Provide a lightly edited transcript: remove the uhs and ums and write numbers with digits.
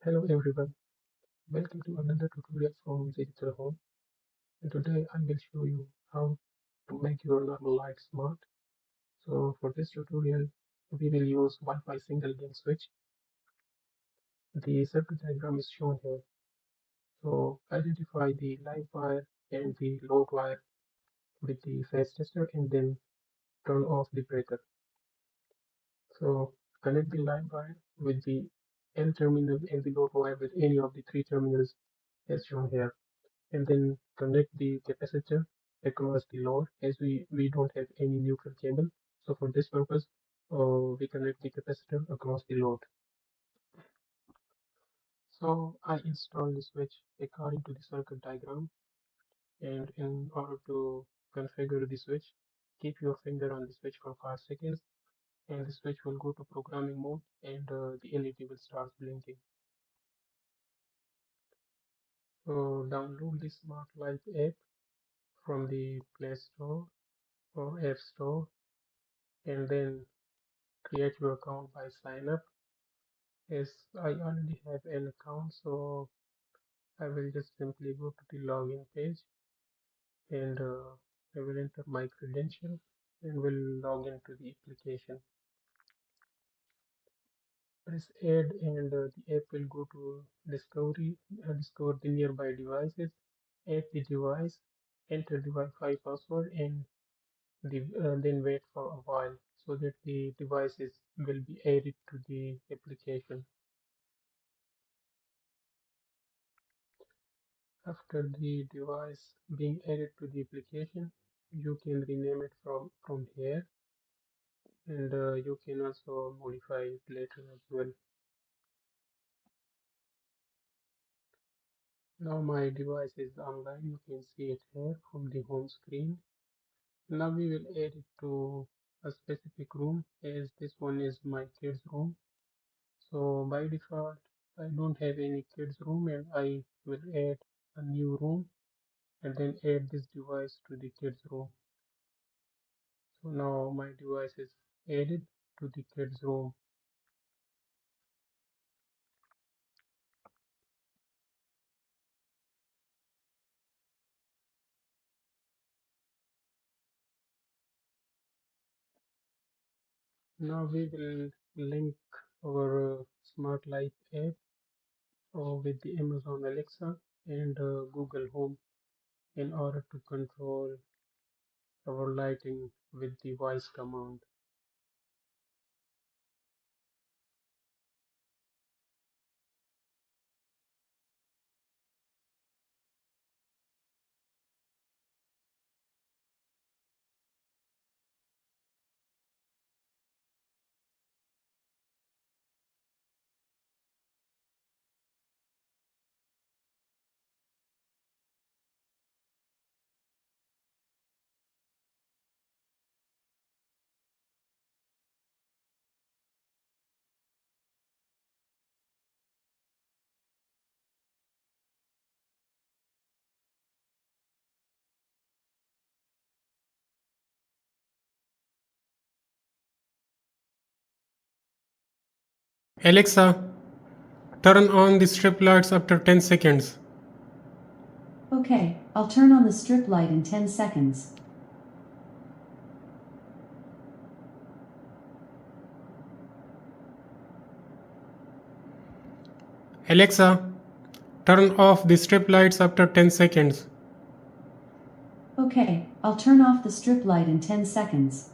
Hello everyone, welcome to another tutorial from Digital Home. And today I will show you how to make your normal light smart. So for this tutorial, we will use Wi-Fi single link switch. The circuit diagram is shown here. So identify the live wire and the load wire with the phase tester and then turn off the breaker. So connect the live wire with the N terminal and the load wire with any of the three terminals as shown here. And then connect the capacitor across the load as we don't have any neutral cable. So for this purpose, we connect the capacitor across the load. So I install the switch according to the circuit diagram, and in order to configure the switch, keep your finger on the switch for 5 seconds and the switch will go to programming mode and the LED will start blinking. So download the Smart Life app from the Play Store or App Store and then create your account by sign up. As I already have an account, so I will just simply go to the login page and I will enter my credential and will log into the application. Press add and the app will go to discover the nearby devices, add the device, enter the Wi-Fi password and then wait for a while so that the devices will be added to the application. After the device being added to the application, you can rename it from here and you can also modify it later as well. Now my device is online, you can see it here from the home screen. Now we will add it to a specific room as this one is my kids room. So by default, I don't have any kids room and I will add a new room and then add this device to the kids room. So now my device is added to the kids room. Now we will link our Smart Life app with the Amazon Alexa and Google Home in order to control our lighting with the voice command. Alexa, turn on the strip lights after 10 seconds. Okay, I'll turn on the strip light in 10 seconds. Alexa, turn off the strip lights after 10 seconds. Okay, I'll turn off the strip light in 10 seconds.